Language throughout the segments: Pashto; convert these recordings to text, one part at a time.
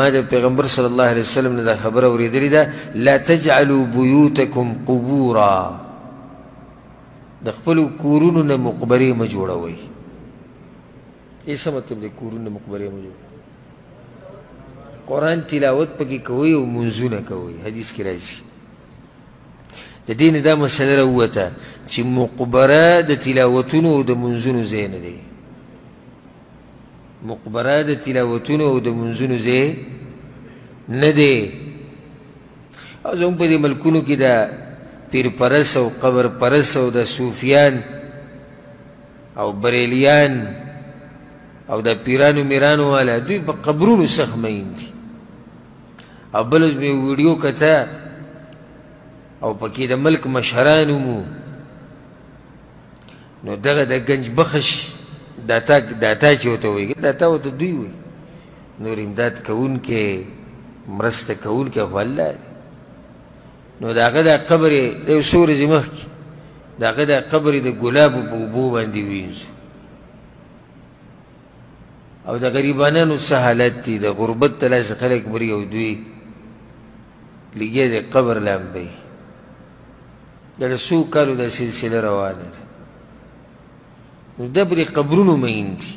ما د پیغمبر صلی الله علیه وسلم نه دا خبره اورېدلې ده لا تجعلوا بيوتكم قبورا د خپلو کورونو نه مقبرې مه جوړوئ. یې څه مطلب دی کورونو نه مقبرې مه جوړوئ؟ قرآن تلاوت پکې کوئ او منځونه کوئ. حدیث کې راځي د دې نه دا مسله راووته چې مقبره د تلاوتونو او د منځونو ځای نه دی. مقبره د تلاوتونو او د منځونو ځای نه دی. او زموږ په دې ملکونو کې د پیر پرست او قبر پرست او د صوفیان او بریلیان او د پیرانو میرانو والا دوی په قبرونو سخت مین دي. او بل اوس مې ویډیو کته او پکې د ملک مشران مو نو دغه د گنج بخش داتا چې ورته وایي داتا ورته دوی وایي نور امداد کوونکی مرسته کوونکی خو الله دی. نو د هغه دا قبر یې یو څو ورځې مخکې د هغه دا قبر یې د ګلابو په اوبو باندې وینځو. او د غریبانانو څه حالت دي د غربت ته داسې خلک مري او دوی لګیا د قبر لامبئ. دا څو کالو دا سلسله روانه ده. نو دا پرې قبرونو مین دي.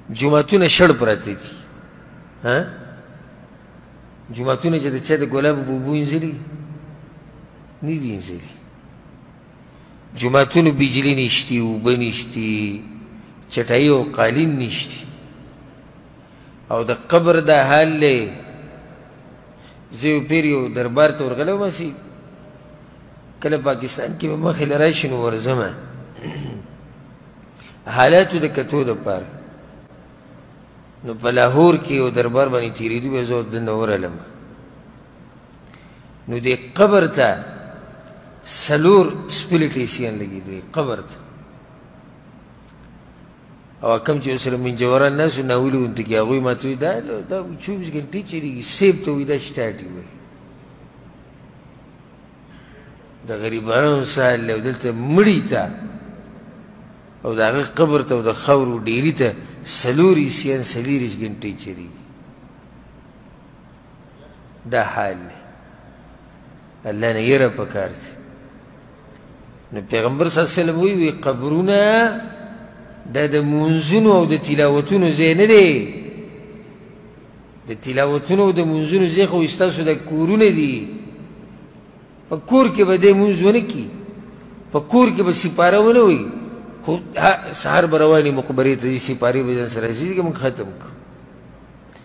جوماتونه شړ پراته دي. جوماتونه چې د چا د ګلابو په اوبو وینځلي نه دي وینځلي. جوماتونو بجلي نشتي اوبه نشتي چټایي او قالین نشتي. او د قبر دا حال دی زه یو پیر یو دربار ته ورغلی وم هسې کله پاکستان کې به مخې له راشي نو ورځمه حالاتو د کتو دپاره. نو په لاهور کې یو دربار باندې تېرېدو به زه دننه ورغلم. نو دې قبر ته 4 سپلټیسیان لګېدلي قبر ته. او کوم چې ورسره منجوران ناست وو ناولي غوندې کې هغوی ما ته وایي دا 24 ګنټې چېرېږي سیب ته وایي دا سټاټ یې وایي د غریبانو څه حال دی. او دلته مړي ته او د هغه قبر ته او د خاورو ډیري ته 4 عیسیان 40 ګنټې چېرېږي. دا حال دی. الله نه یره پکار دی. نو پیغمبر صلی الله علیه وسلم وایي قبرونه دا د منځونو او د تلاوتونو ځای نه دی. د تلاوتونو او د منځونو ځای خو ستاسو د کورونه دي. په کور کې به دی مونځ ونه کړي په کور کې به سپاره ونه وایي خو سهار به روانې مقبرې ته ځي سپارې به ځان سره رسېږي که موږ ختم کړو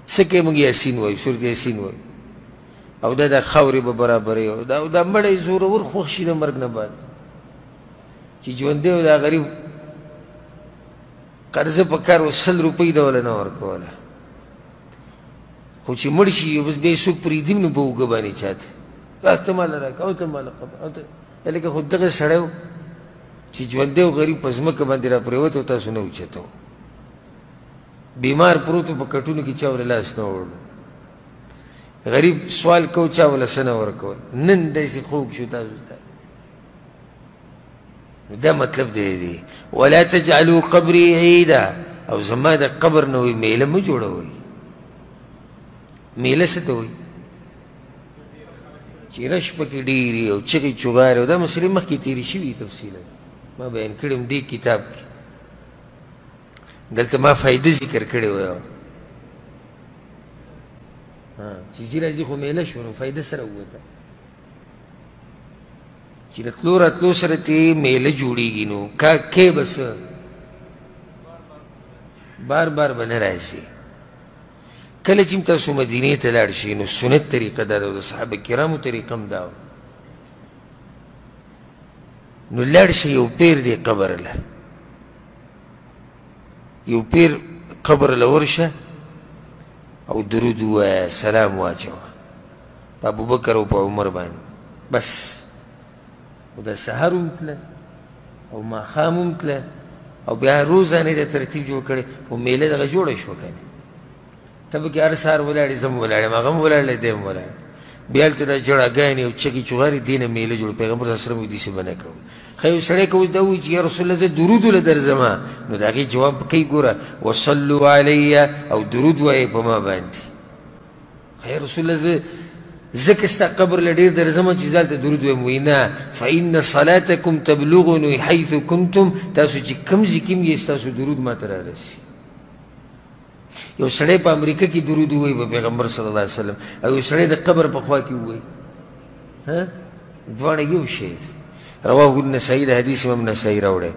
څه کوي موږ یاسین وایو سورت یاسین وایو او دا د خاورې به برابروي او دا مړی زورور خوښ شي د مرګ نه بعد چې ژوندی و دا غریب قرضه په کار و 100 روپۍ دوله نه ورکوله خو چې مړ شي بس بیا یې څوک پرېږدي نو په اوږه باندې چاته ته ماله راکړه او ته ماله قبر لکه خو دغه سړی و چې ژوندی و غریب په ځمکه باندې را پرېوت او تاسو نه اوچته و بیمار پروت و په کټونو کې چا ورله لاس نه وړلو غریب سوال کو چا ورله څه نه ورکول. نن داسې خوږ شو تاسو ته. دا مطلب دی ولا تجعلوا قبري عیدا او زما د قبر نه وایي میله مه جوړوئ. میله څه ته وایي چې رش پکې ډېرې او چغې چغارې او دا مسلې مخکې تېرې شوي تفصیلا ما بیان کړې وم دې کتاب کې. دلته ما فایده ذکر کړې وه چې ځي راځي خو میله شو نو فایده سره ووته چې د تلو راتلو سره ترې میله جوړېږي نو کې به څه بار بار به نه راځي. کله چې تاسو مدینې ته لاړ شئ نو سنت طریقه دا ده او د صحابه کرامو طریقه هم دا وه. نو لاړ شئ یو پیر دی قبر له یو پیر قبر له ورشه او درود ووایه سلام واچوه په ابوبکر او په عمر باندې بس. او دا سهار هم تله او ماښام هم تله او بیا روزانه د ترتیب جوړ کړی خو میله دغه جوړه شوه که نه ته به کې هر سهار ولاړې زه هم ولاړ یم هغه هم ولاړلی دی هم ولاړ بیا هلته دا جړاګانې او چکې چغارې دې نه میله جوړ پیغمبر صلی الله علیه وسلم وایي داسې به نه کوو. ښه یو سړی که اوس دا وایي چې یا رسول الله زه درودو له درځمه نو د هغې جواب کوي ګوره وصلو علیه او درود وایې په ما باندې خیر رسول الله ځکه ستا قبر له ډېر درځمه چې ځالته درود وایم. وایي نه، فإن صلاتکم تبلغنی حیث کنتم، تاسو چې کوم ځای کې یې ستاسو درود ما ته رارسي. یو سړی په امریکا کې درود ووایي په پیغمبر صلی الله علیه وسلم، او یو سړی د قبر په خوا کې ووایي، دواړه یو شی دی. رواه النسائی، د حدیث امام نسائی راوړی.